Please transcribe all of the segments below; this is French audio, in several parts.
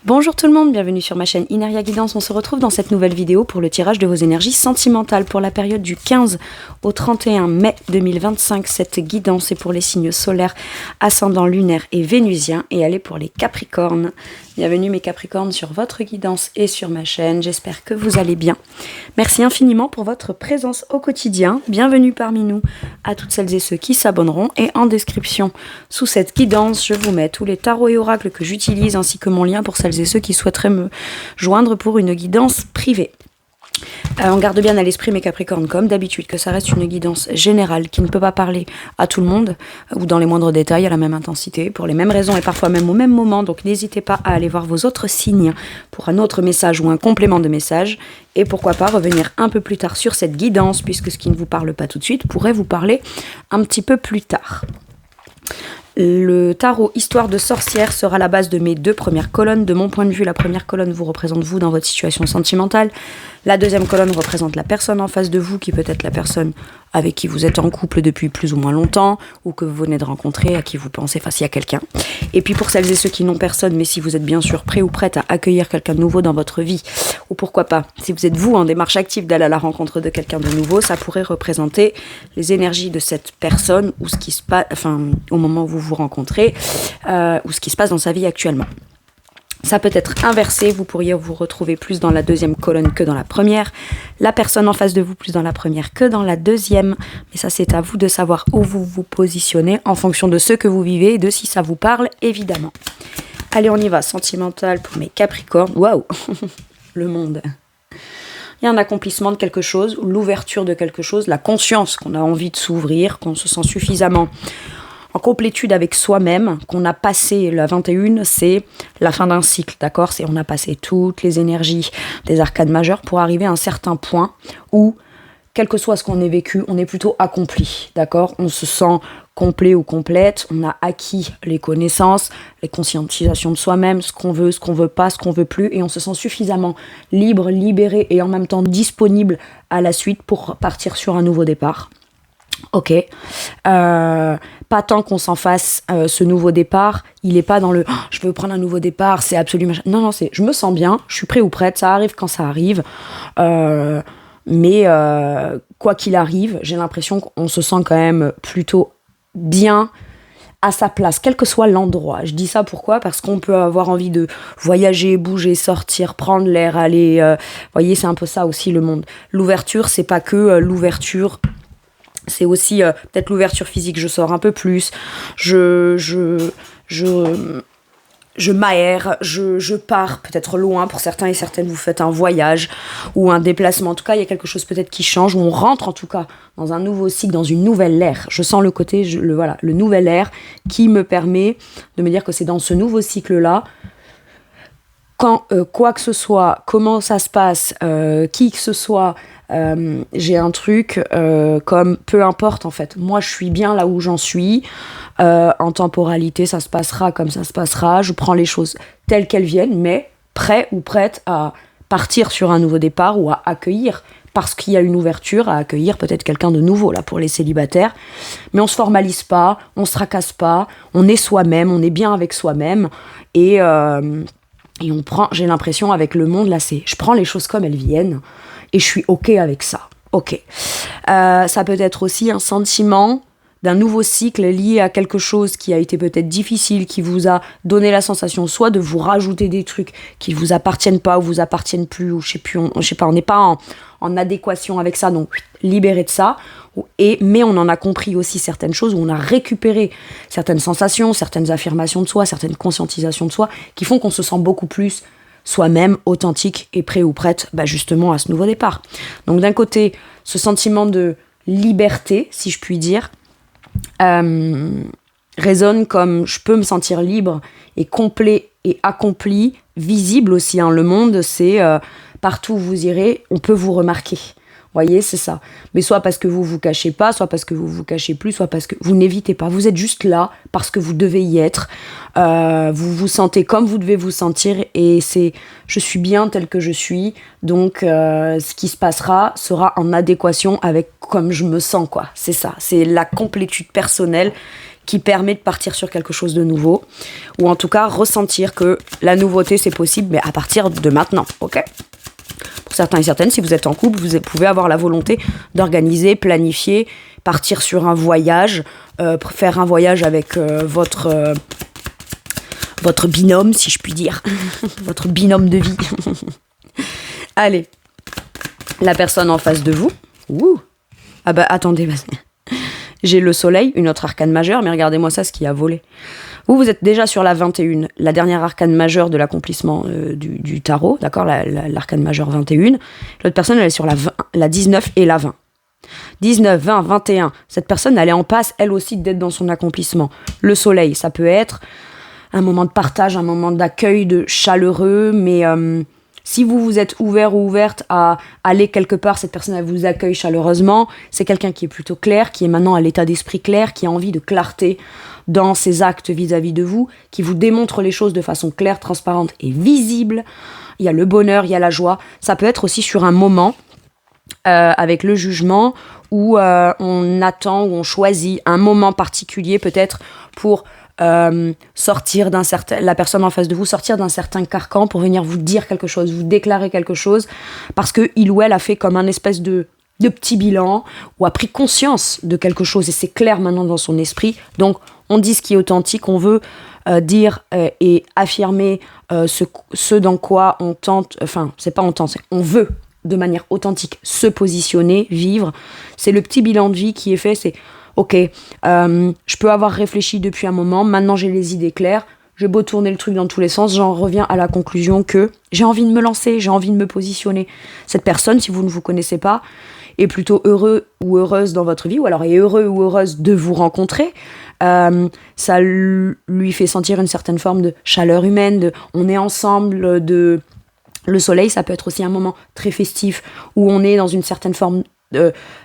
Bonjour tout le monde, bienvenue sur ma chaîne Inaria Guidance. On se retrouve dans cette nouvelle vidéo pour le tirage de vos énergies sentimentales pour la période du 15 au 31 mai 2025. Cette guidance est pour les signes solaires, ascendant lunaire et vénusien et elle est pour les Capricornes. Bienvenue mes Capricornes sur votre guidance et sur ma chaîne. J'espère que vous allez bien. Merci infiniment pour votre présence au quotidien. Bienvenue parmi nous à toutes celles et ceux qui s'abonneront. Et en description sous cette guidance, je vous mets tous les tarots et oracles que j'utilise ainsi que mon lien pour celles et ceux qui souhaiteraient me joindre pour une guidance privée. On garde bien à l'esprit mes Capricornes comme d'habitude que ça reste une guidance générale qui ne peut pas parler à tout le monde ou dans les moindres détails à la même intensité pour les mêmes raisons et parfois même au même moment, donc n'hésitez pas à aller voir vos autres signes pour un autre message ou un complément de message et pourquoi pas revenir un peu plus tard sur cette guidance puisque ce qui ne vous parle pas tout de suite pourrait vous parler un petit peu plus tard. Le tarot Histoire de sorcière sera la base de mes deux premières colonnes. De mon point de vue, la première colonne vous représente vous dans votre situation sentimentale. La deuxième colonne représente la personne en face de vous, qui peut être la personne avec qui vous êtes en couple depuis plus ou moins longtemps, ou que vous venez de rencontrer, à qui vous pensez, enfin s'il y a quelqu'un. Et puis pour celles et ceux qui n'ont personne, mais si vous êtes bien sûr prêt ou prête à accueillir quelqu'un de nouveau dans votre vie, ou pourquoi pas, si vous êtes vous en démarche active d'aller à la rencontre de quelqu'un de nouveau, ça pourrait représenter les énergies de cette personne, ou ce qui se passe, enfin au moment où vous vous rencontrez, ou ce qui se passe dans sa vie actuellement. Ça peut être inversé, vous pourriez vous retrouver plus dans la deuxième colonne que dans la première, la personne en face de vous plus dans la première que dans la deuxième, mais ça c'est à vous de savoir où vous vous positionnez en fonction de ce que vous vivez et de si ça vous parle évidemment. Allez on y va, sentimental pour mes Capricornes, waouh, le monde. Il y a un accomplissement de quelque chose, l'ouverture de quelque chose, la conscience qu'on a envie de s'ouvrir, qu'on se sent suffisamment en complétude avec soi-même, qu'on a passé la 21, c'est la fin d'un cycle, d'accord ? On a passé toutes les énergies des arcades majeures pour arriver à un certain point où, quel que soit ce qu'on ait vécu, on est plutôt accompli, d'accord ? On se sent complet ou complète, on a acquis les connaissances, les conscientisations de soi-même, ce qu'on veut pas, ce qu'on veut plus, et on se sent suffisamment libre, libéré et en même temps disponible à la suite pour partir sur un nouveau départ. Ok, pas tant qu'on s'en fasse ce nouveau départ, il n'est pas dans le je veux prendre un nouveau départ, c'est absolument... Non, c'est je me sens bien, je suis prêt ou prête, ça arrive quand ça arrive, mais quoi qu'il arrive, j'ai l'impression qu'on se sent quand même plutôt bien à sa place, quel que soit l'endroit. Je dis ça pourquoi ? Parce qu'on peut avoir envie de voyager, bouger, sortir, prendre l'air, aller... Vous voyez, c'est un peu ça aussi le monde. L'ouverture, c'est pas que l'ouverture... C'est aussi peut-être l'ouverture physique, je sors un peu plus, je m'aère, je pars peut-être loin, pour certains et certaines vous faites un voyage ou un déplacement, en tout cas il y a quelque chose peut-être qui change, ou on rentre en tout cas dans un nouveau cycle, dans une nouvelle ère. Je sens le côté, le nouvel ère qui me permet de me dire que c'est dans ce nouveau cycle-là, quand quoi que ce soit, comment ça se passe, qui que ce soit, j'ai un truc comme peu importe en fait, moi je suis bien là où j'en suis, en temporalité ça se passera comme ça se passera, je prends les choses telles qu'elles viennent, mais prêt ou prête à partir sur un nouveau départ ou à accueillir, parce qu'il y a une ouverture à accueillir peut-être quelqu'un de nouveau là pour les célibataires, mais on se formalise pas, on se tracasse pas, on est soi-même, on est bien avec soi-même et on prend, j'ai l'impression avec le monde là, c'est je prends les choses comme elles viennent et je suis ok avec ça. Ok. Ça peut être aussi un sentiment d'un nouveau cycle lié à quelque chose qui a été peut-être difficile, qui vous a donné la sensation soit de vous rajouter des trucs qui vous appartiennent pas ou vous appartiennent plus, ou je sais pas, on n'est pas en adéquation avec ça, donc libéré de ça. Mais on en a compris aussi certaines choses, où on a récupéré certaines sensations, certaines affirmations de soi, certaines conscientisations de soi, qui font qu'on se sent beaucoup plus soi-même, authentique et prêt ou prête justement à ce nouveau départ. Donc d'un côté, ce sentiment de liberté, si je puis dire, résonne comme je peux me sentir libre et complet et accompli, visible aussi. Le monde, c'est partout où vous irez, on peut vous remarquer. Vous voyez, c'est ça. Mais soit parce que vous vous cachez pas, soit parce que vous vous cachez plus, soit parce que vous n'évitez pas. Vous êtes juste là parce que vous devez y être. Vous vous sentez comme vous devez vous sentir et c'est je suis bien tel que je suis. Donc ce qui se passera sera en adéquation avec comme je me sens, quoi. C'est ça. C'est la complétude personnelle qui permet de partir sur quelque chose de nouveau, ou en tout cas ressentir que la nouveauté c'est possible, mais à partir de maintenant, ok ? Pour certains et certaines, si vous êtes en couple, vous pouvez avoir la volonté d'organiser, planifier, partir sur un voyage, faire un voyage avec votre binôme, si je puis dire, votre binôme de vie. Allez, la personne en face de vous. Ouh. Ah bah attendez, vas-y. J'ai le soleil, une autre arcane majeure, mais regardez-moi ça, ce qui a volé. Vous êtes déjà sur la 21, la dernière arcane majeure de l'accomplissement du tarot, d'accord, l'arcane majeure 21. L'autre personne, elle est sur la 19 et la 20. 19, 20, 21. Cette personne, elle est en passe, elle aussi, d'être dans son accomplissement. Le soleil, ça peut être un moment de partage, un moment d'accueil, de chaleureux, mais si vous êtes ouvert ou ouverte à aller quelque part, cette personne, elle vous accueille chaleureusement. C'est quelqu'un qui est plutôt clair, qui est maintenant à l'état d'esprit clair, qui a envie de clarté dans ses actes vis-à-vis de vous, qui vous démontre les choses de façon claire, transparente et visible. Il y a le bonheur, il y a la joie. Ça peut être aussi sur un moment, avec le jugement, où on attend, où on choisit un moment particulier peut-être pour sortir la personne en face de vous, sortir d'un certain carcan pour venir vous dire quelque chose, vous déclarer quelque chose, parce que il ou elle a fait comme un espèce de petit bilan, ou a pris conscience de quelque chose, et c'est clair maintenant dans son esprit. Donc on dit ce qui est authentique, on veut dire et affirmer ce dans quoi on tente, enfin c'est pas on tente, c'est on veut de manière authentique se positionner, vivre. C'est le petit bilan de vie qui est fait, c'est ok, je peux avoir réfléchi depuis un moment, maintenant j'ai les idées claires, j'ai beau tourner le truc dans tous les sens, j'en reviens à la conclusion que j'ai envie de me lancer, j'ai envie de me positionner. Cette personne, si vous ne vous connaissez pas, est plutôt heureux ou heureuse dans votre vie, ou alors est heureux ou heureuse de vous rencontrer. Ça lui fait sentir une certaine forme de chaleur humaine, on est ensemble, le soleil, ça peut être aussi un moment très festif, où on est dans une certaine forme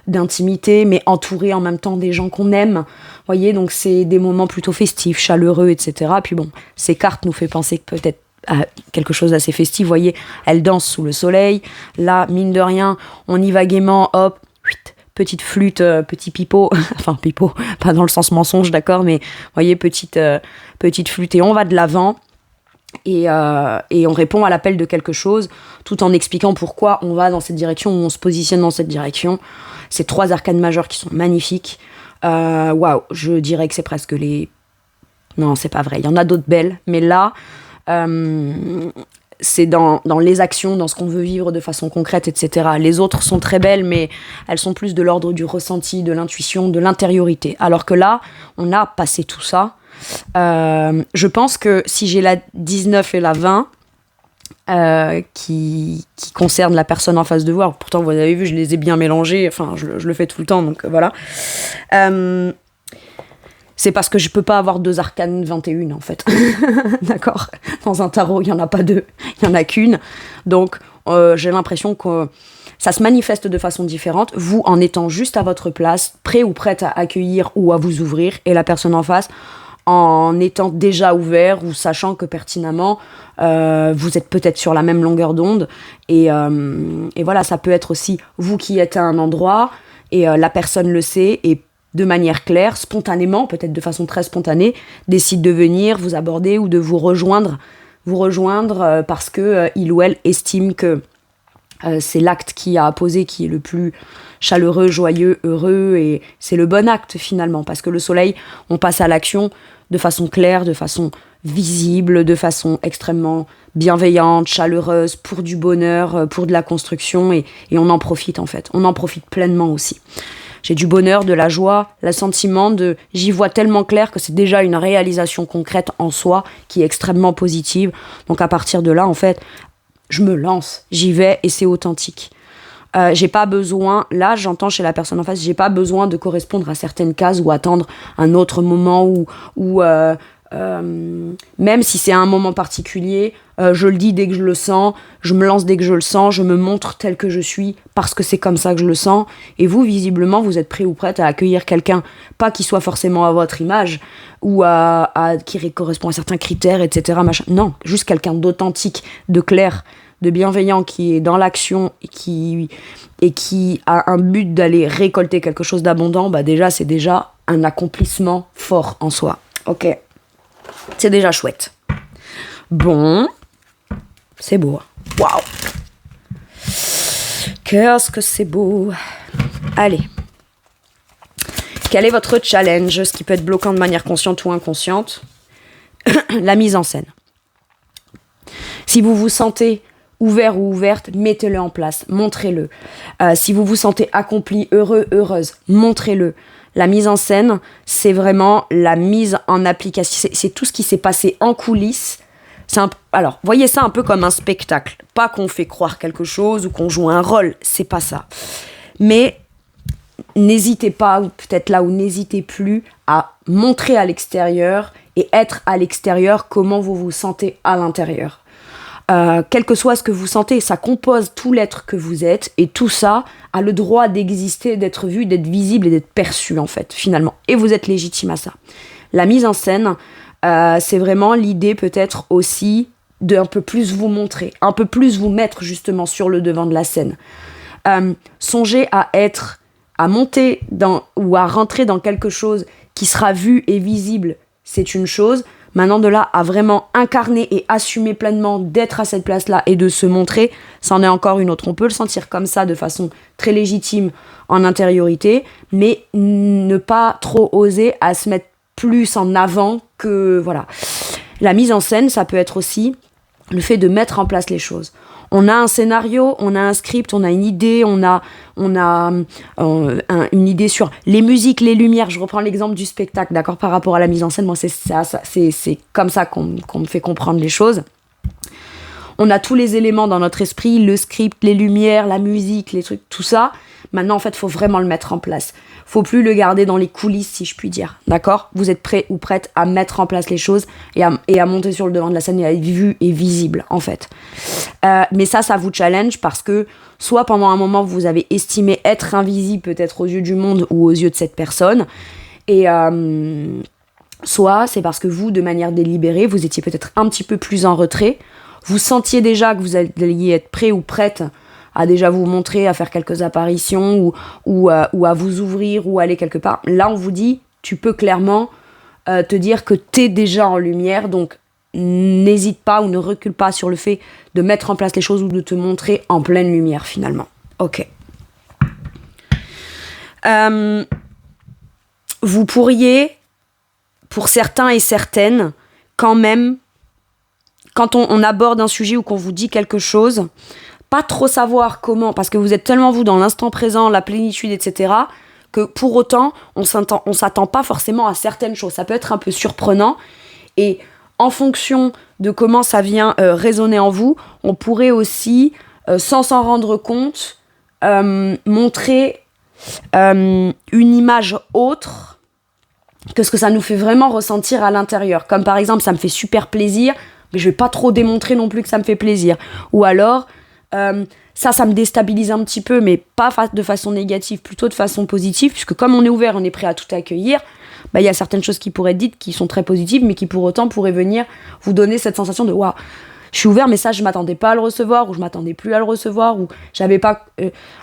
d'intimité, mais entouré en même temps des gens qu'on aime. Voyez, donc c'est des moments plutôt festifs, chaleureux, etc. Puis bon, ces cartes nous fait penser que peut-être à quelque chose d'assez festif. Voyez, elle danse sous le soleil. Là, mine de rien, on y va gaiement, hop, petite flûte, petit pipeau, enfin pipeau, pas dans le sens mensonge, d'accord, mais voyez, petite flûte, et on va de l'avant. Et on répond à l'appel de quelque chose tout en expliquant pourquoi on va dans cette direction, où on se positionne dans cette direction. Ces 3 arcanes majeures qui sont magnifiques. Waouh, je dirais que c'est presque les... Non, c'est pas vrai, il y en a d'autres belles, mais là, c'est dans les actions, dans ce qu'on veut vivre de façon concrète, etc. Les autres sont très belles, mais elles sont plus de l'ordre du ressenti, de l'intuition, de l'intériorité. Alors que là, on a passé tout ça. Je pense que si j'ai la 19 et la 20 qui concernent la personne en face de vous, alors pourtant vous avez vu, je les ai bien mélangés, enfin je le fais tout le temps, donc voilà. C'est parce que je peux pas avoir 2 arcanes 21 en fait. D'accord ? Dans un tarot, il y en a pas 2, il y en a qu'une. Donc j'ai l'impression que ça se manifeste de façon différente, vous en étant juste à votre place, prêt ou prête à accueillir ou à vous ouvrir, et la personne en face en étant déjà ouvert ou sachant que pertinemment vous êtes peut-être sur la même longueur d'onde, et voilà, ça peut être aussi vous qui êtes à un endroit et la personne le sait et de manière claire, spontanément, peut-être de façon très spontanée, décide de venir vous aborder ou de vous rejoindre parce que il ou elle estime que c'est l'acte qui a posé qui est le plus chaleureux, joyeux, heureux, et c'est le bon acte finalement, parce que le soleil, on passe à l'action de façon claire, de façon visible, de façon extrêmement bienveillante, chaleureuse, pour du bonheur, pour de la construction, et on en profite en fait, on en profite pleinement aussi. J'ai du bonheur, de la joie, le sentiment j'y vois tellement clair que c'est déjà une réalisation concrète en soi qui est extrêmement positive. Donc à partir de là, en fait, je me lance, j'y vais et c'est authentique. J'ai pas besoin, là j'entends chez la personne en face, j'ai pas besoin de correspondre à certaines cases ou attendre un autre moment ou même si c'est un moment particulier, je le dis dès que je le sens, je me lance dès que je le sens, je me montre tel que je suis parce que c'est comme ça que je le sens. Et vous, visiblement, vous êtes prêt ou prête à accueillir quelqu'un, pas qui soit forcément à votre image ou qui correspond à certains critères, etc. Machin. Non, juste quelqu'un d'authentique, de clair, de bienveillant, qui est dans l'action et qui a un but d'aller récolter quelque chose d'abondant. Bah déjà, c'est déjà un accomplissement fort en soi. Ok. C'est déjà chouette. Bon. C'est beau. Waouh. Qu'est-ce que c'est beau. Allez. Quel est votre challenge, ce qui peut être bloquant de manière consciente ou inconsciente? La mise en scène. Si vous vous sentez ouvert ou ouverte, mettez-le en place, montrez-le. Si vous vous sentez accompli, heureux, heureuse, montrez-le. La mise en scène, c'est vraiment la mise en application. C'est tout ce qui s'est passé en coulisses. Alors, voyez ça un peu comme un spectacle. Pas qu'on fait croire quelque chose ou qu'on joue un rôle, c'est pas ça. Mais n'hésitez pas, ou peut-être là où n'hésitez plus, à montrer à l'extérieur et être à l'extérieur comment vous vous sentez à l'intérieur. Quel que soit ce que vous sentez, ça compose tout l'être que vous êtes, et tout ça a le droit d'exister, d'être vu, d'être visible et d'être perçu en fait, finalement. Et vous êtes légitime à ça. La mise en scène, c'est vraiment l'idée peut-être aussi d'un peu plus vous montrer, un peu plus vous mettre justement sur le devant de la scène. Songez à monter ou à rentrer dans quelque chose qui sera vu et visible, c'est une chose. Maintenant, de là à vraiment incarner et assumer pleinement d'être à cette place-là et de se montrer, c'en est encore une autre. On peut le sentir comme ça de façon très légitime en intériorité, mais ne pas trop oser à se mettre plus en avant que... Voilà. La mise en scène, ça peut être aussi le fait de mettre en place les choses. On a un scénario, on a un script, on a une idée, on a une idée sur les musiques, les lumières. Je reprends l'exemple du spectacle, d'accord, par rapport à la mise en scène. Moi, c'est comme ça qu'on me fait comprendre les choses. On a tous les éléments dans notre esprit, le script, les lumières, la musique, les trucs, tout ça. Maintenant, en fait, il faut vraiment le mettre en place. Faut plus le garder dans les coulisses, si je puis dire. D'accord ? Vous êtes prêt ou prête à mettre en place les choses et à monter sur le devant de la scène et à être vu et visible, en fait. Mais ça vous challenge parce que soit pendant un moment, vous avez estimé être invisible peut-être aux yeux du monde ou aux yeux de cette personne. Et soit c'est parce que vous, de manière délibérée, vous étiez peut-être un petit peu plus en retrait. Vous sentiez déjà que vous alliez être prêt ou prête à déjà vous montrer, à faire quelques apparitions ou à vous ouvrir ou aller quelque part. Là, on vous dit, tu peux clairement te dire que t'es déjà en lumière, donc n'hésite pas ou ne recule pas sur le fait de mettre en place les choses ou de te montrer en pleine lumière, finalement. Ok. Vous pourriez, pour certains et certaines, quand même, quand on aborde un sujet ou qu'on vous dit quelque chose, pas trop savoir comment, parce que vous êtes tellement vous dans l'instant présent, la plénitude, etc., que pour autant, on s'attend pas forcément à certaines choses. Ça peut être un peu surprenant, et en fonction de comment ça vient résonner en vous, on pourrait aussi, sans s'en rendre compte, montrer une image autre que ce que ça nous fait vraiment ressentir à l'intérieur. Comme par exemple, ça me fait super plaisir, mais je vais pas trop démontrer non plus que ça me fait plaisir. Ou alors, ça me déstabilise un petit peu, mais pas de façon négative, plutôt de façon positive, puisque comme on est ouvert, on est prêt à tout accueillir, y a certaines choses qui pourraient être dites qui sont très positives, mais qui pour autant pourraient venir vous donner cette sensation de « waouh, je suis ouvert, mais ça, je m'attendais pas à le recevoir, ou je m'attendais plus à le recevoir, ou j'avais pas,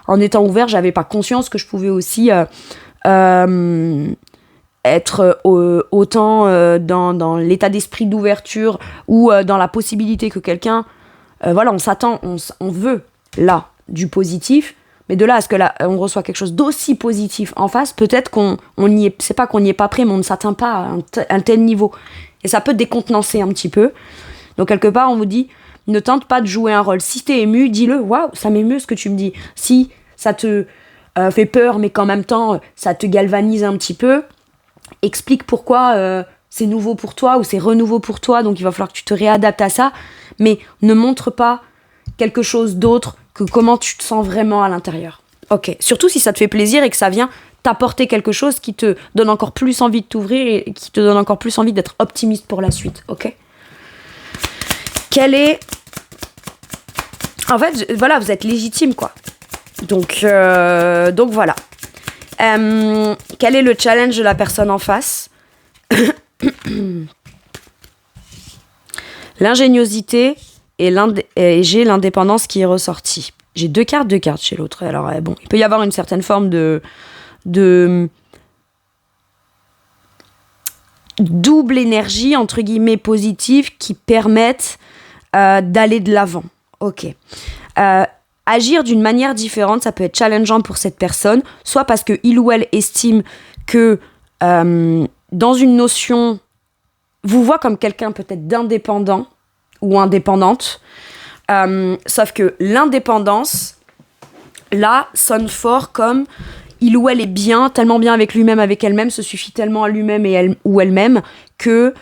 en étant ouvert, j'avais pas conscience que je pouvais aussi être autant dans l'état d'esprit d'ouverture ou dans la possibilité que quelqu'un, on s'attend, on veut là du positif, mais de là à ce que là on reçoit quelque chose d'aussi positif en face, peut-être qu'on y est, c'est pas qu'on n'y est pas prêt, mais on ne s'atteint pas à un tel niveau, et ça peut décontenancer un petit peu. Donc quelque part on vous dit, ne tente pas de jouer un rôle. Si t'es ému, dis-le, waouh, ça m'émeut ce que tu me dis. Si ça te fait peur, mais qu'en même temps ça te galvanise un petit peu, explique pourquoi c'est nouveau pour toi ou c'est renouveau pour toi, donc il va falloir que tu te réadaptes à ça, mais ne montre pas quelque chose d'autre que comment tu te sens vraiment à l'intérieur. Ok, surtout si ça te fait plaisir et que ça vient t'apporter quelque chose qui te donne encore plus envie de t'ouvrir et qui te donne encore plus envie d'être optimiste pour la suite, ok ? En fait, voilà, vous êtes légitime, quoi. Donc voilà. Quel est le challenge de la personne en face ? L'ingéniosité et j'ai l'indépendance qui est ressortie. J'ai deux cartes chez l'autre. Alors bon, il peut y avoir une certaine forme de double énergie, entre guillemets, positive, qui permettent d'aller de l'avant. Ok. Agir d'une manière différente, ça peut être challengeant pour cette personne, soit parce qu'il ou elle estime que dans une notion, vous voit comme quelqu'un peut-être d'indépendant ou indépendante, sauf que l'indépendance, là, sonne fort comme il ou elle est bien, tellement bien avec lui-même, avec elle-même, se suffit tellement à lui-même ou elle-même que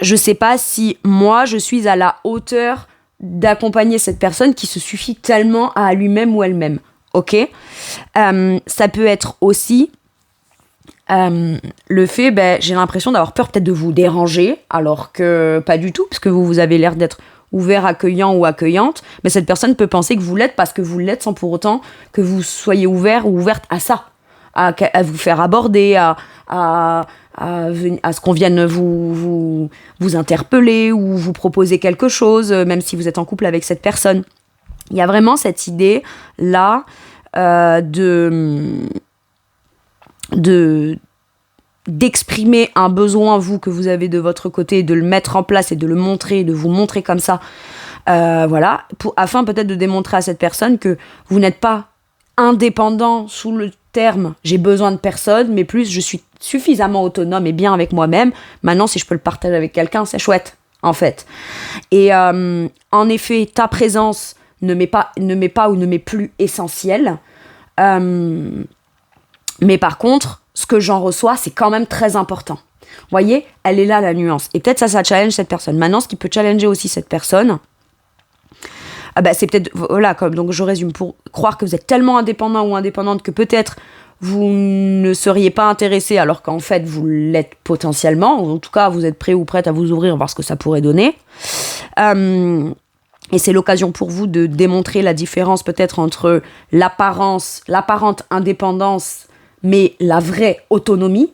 je sais pas si moi, je suis à la hauteur d'accompagner cette personne qui se suffit tellement à lui-même ou elle-même. Ok ? Ça peut être aussi le fait, j'ai l'impression d'avoir peur peut-être de vous déranger, alors que pas du tout, parce que vous avez l'air d'être ouvert, accueillant ou accueillante, mais cette personne peut penser que vous l'êtes parce que vous l'êtes sans pour autant que vous soyez ouvert ou ouverte à ça, à vous faire aborder, à ce qu'on vienne vous interpeller ou vous proposer quelque chose, même si vous êtes en couple avec cette personne. Il y a vraiment cette idée-là d'exprimer un besoin, vous, que vous avez de votre côté, de le mettre en place et de le montrer, de vous montrer comme ça, voilà, afin peut-être de démontrer à cette personne que vous n'êtes pas indépendant sous le terme « j'ai besoin de personne », mais plus « je suis suffisamment autonome et bien avec moi-même, maintenant si je peux le partager avec quelqu'un, c'est chouette », en fait. Et en effet, ta présence ne m'est pas ou ne m'est plus essentielle, mais par contre, ce que j'en reçois, c'est quand même très important. Vous voyez, elle est là, la nuance. Et peut-être ça challenge cette personne. Maintenant, ce qui peut challenger aussi cette personne, c'est peut-être, voilà, donc je résume, pour croire que vous êtes tellement indépendant ou indépendante que peut-être vous ne seriez pas intéressé, alors qu'en fait, vous l'êtes potentiellement, ou en tout cas, vous êtes prêt ou prête à vous ouvrir, voir ce que ça pourrait donner. Et c'est l'occasion pour vous de démontrer la différence peut-être entre l'apparente indépendance, mais la vraie autonomie,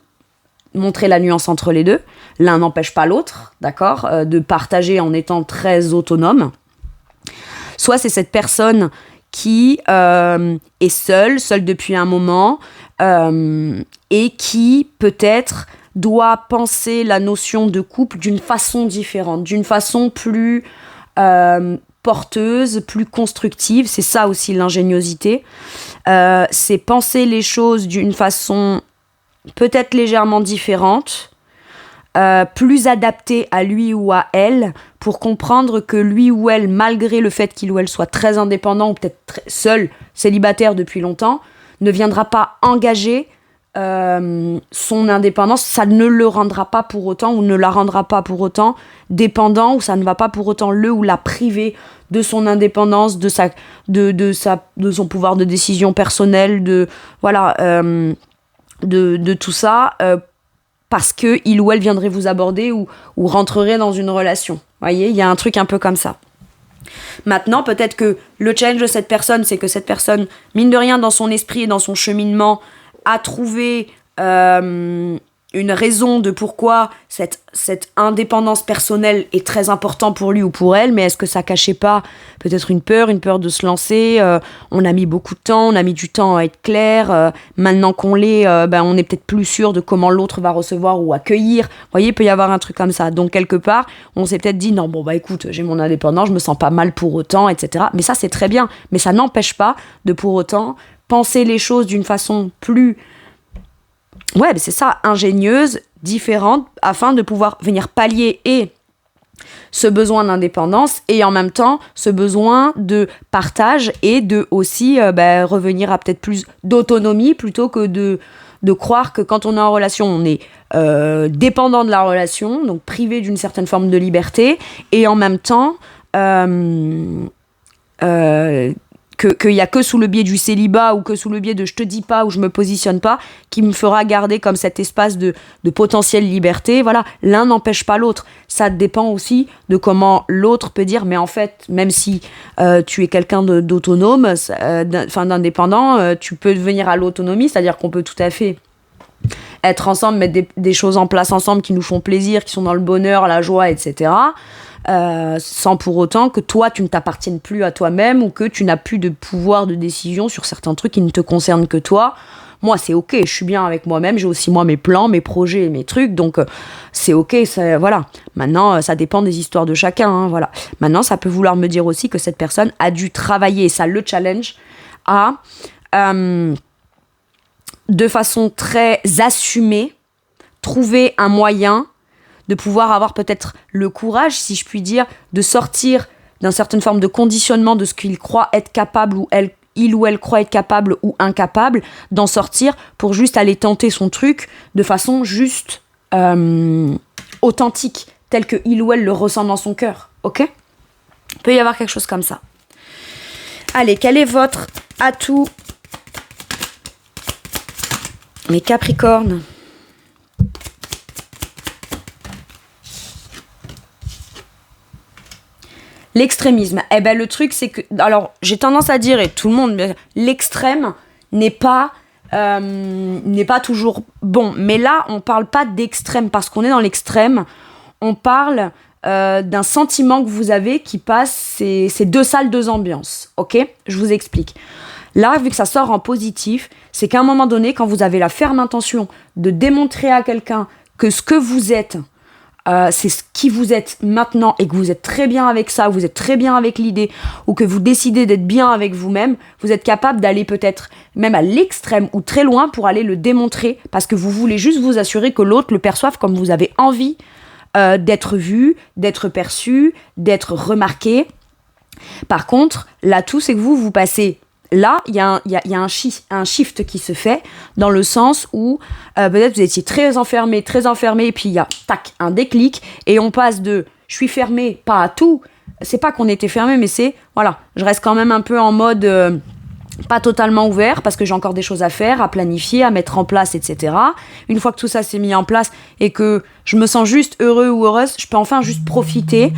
montrer la nuance entre les deux. L'un n'empêche pas l'autre, d'accord, de partager en étant très autonome. Soit c'est cette personne qui est seule depuis un moment, et qui peut-être doit penser la notion de couple d'une façon différente, d'une façon plus porteuse, plus constructive. C'est ça aussi l'ingéniosité. C'est penser les choses d'une façon peut-être légèrement différente, plus adaptée à lui ou à elle, pour comprendre que lui ou elle, malgré le fait qu'il ou elle soit très indépendant ou peut-être seul, célibataire depuis longtemps, ne viendra pas engager son indépendance. Ça ne le rendra pas pour autant ou ne la rendra pas pour autant dépendant, ou ça ne va pas pour autant le ou la priver de son indépendance, de son pouvoir de décision personnelle, de tout ça, parce que il ou elle viendrait vous aborder ou rentrerait dans une relation. Vous voyez, il y a un truc un peu comme ça. Maintenant, peut-être que le challenge de cette personne, c'est que cette personne, mine de rien, dans son esprit et dans son cheminement, a trouvé une raison de pourquoi cette indépendance personnelle est très importante pour lui ou pour elle, mais est-ce que ça cachait pas peut-être une peur de se lancer, on a mis beaucoup de temps, on a mis du temps à être clair, maintenant qu'on l'est, on est peut-être plus sûr de comment l'autre va recevoir ou accueillir. Vous voyez, il peut y avoir un truc comme ça. Donc quelque part, on s'est peut-être dit, non, écoute, j'ai mon indépendance, je me sens pas mal pour autant, etc. Mais ça, c'est très bien. Mais ça n'empêche pas de pour autant penser les choses d'une façon plus... c'est ça, ingénieuse, différente, afin de pouvoir venir pallier et ce besoin d'indépendance et en même temps ce besoin de partage et de aussi revenir à peut-être plus d'autonomie plutôt que de croire que quand on est en relation, on est dépendant de la relation, donc privé d'une certaine forme de liberté, et en même temps qu'il n'y a que sous le biais du célibat ou que sous le biais de je te dis pas ou je me positionne pas qui me fera garder comme cet espace de potentielle liberté. Voilà, l'un n'empêche pas l'autre. Ça dépend aussi de comment l'autre peut dire, mais en fait, même si tu es quelqu'un d'autonome, d'indépendant, tu peux devenir à l'autonomie, c'est-à-dire qu'on peut tout à fait être ensemble, mettre des choses en place ensemble qui nous font plaisir, qui sont dans le bonheur, la joie, etc., sans pour autant que toi tu ne t'appartiennes plus à toi-même ou que tu n'as plus de pouvoir de décision sur certains trucs qui ne te concernent que toi. moi c'est ok, je suis bien avec moi-même, j'ai aussi moi mes plans, mes projets, mes trucs, donc c'est ok, voilà. Maintenant, ça dépend des histoires de chacun, hein, voilà. Maintenant, ça peut vouloir me dire aussi que cette personne a dû travailler, et ça le challenge, à, de façon très assumée, trouver un moyen de pouvoir avoir peut-être le courage, si je puis dire, de sortir d'une certaine forme de conditionnement de ce qu'il croit être capable ou il ou elle croit être capable ou incapable, d'en sortir pour juste aller tenter son truc de façon juste authentique, tel que il ou elle le ressent dans son cœur, ok ? Il peut y avoir quelque chose comme ça. Allez, quel est votre atout, mes Capricornes ? L'extrémisme. Eh ben, le truc, c'est que... Alors, j'ai tendance à dire, et tout le monde... L'extrême n'est pas toujours bon. Mais là, on parle pas d'extrême, parce qu'on est dans l'extrême. On parle d'un sentiment que vous avez qui passe, c'est deux salles, deux ambiances. Ok ? Je vous explique. Là, vu que ça sort en positif, c'est qu'à un moment donné, quand vous avez la ferme intention de démontrer à quelqu'un que ce que vous êtes... c'est ce qui vous êtes maintenant et que vous êtes très bien avec ça, vous êtes très bien avec l'idée ou que vous décidez d'être bien avec vous-même, vous êtes capable d'aller peut-être même à l'extrême ou très loin pour aller le démontrer parce que vous voulez juste vous assurer que l'autre le perçoive comme vous avez envie d'être vu, d'être perçu, d'être remarqué. Par contre, l'atout, c'est que vous passez... Là, il y a un shift qui se fait dans le sens où peut-être vous étiez très enfermé et puis il y a un déclic et on passe de je suis fermé, pas à tout, c'est pas qu'on était fermé mais c'est voilà, je reste quand même un peu en mode pas totalement ouvert parce que j'ai encore des choses à faire, à planifier, à mettre en place, etc. Une fois que tout ça s'est mis en place et que je me sens juste heureux ou heureuse, je peux enfin juste profiter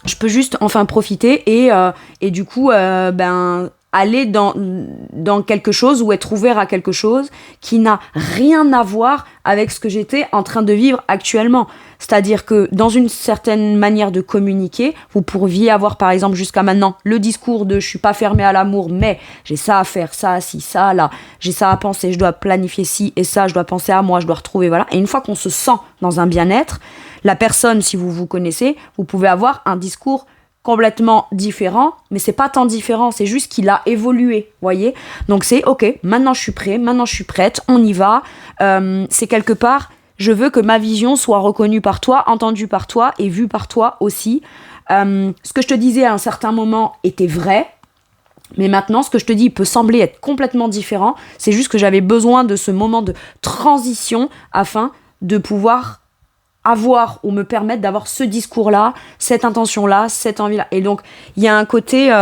je peux juste enfin profiter et du coup aller dans quelque chose ou être ouvert à quelque chose qui n'a rien à voir avec ce que j'étais en train de vivre actuellement. C'est-à-dire que dans une certaine manière de communiquer, vous pourriez avoir par exemple jusqu'à maintenant le discours de je suis pas fermé à l'amour mais j'ai ça à faire, ça, ci, ça, là, j'ai ça à penser, je dois planifier ci et ça, je dois penser à moi, je dois retrouver, voilà. Et une fois qu'on se sent dans un bien-être, la personne, si vous vous connaissez, vous pouvez avoir un discours complètement différent, mais c'est pas tant différent, c'est juste qu'il a évolué, voyez. Donc c'est ok, maintenant je suis prêt, maintenant je suis prête, on y va. C'est quelque part, je veux que ma vision soit reconnue par toi, entendue par toi et vue par toi aussi. Ce que je te disais à un certain moment était vrai, mais maintenant ce que je te dis peut sembler être complètement différent. C'est juste que j'avais besoin de ce moment de transition afin de pouvoir avoir ou me permettre d'avoir ce discours-là, cette intention-là, cette envie-là. Et donc, il y a un côté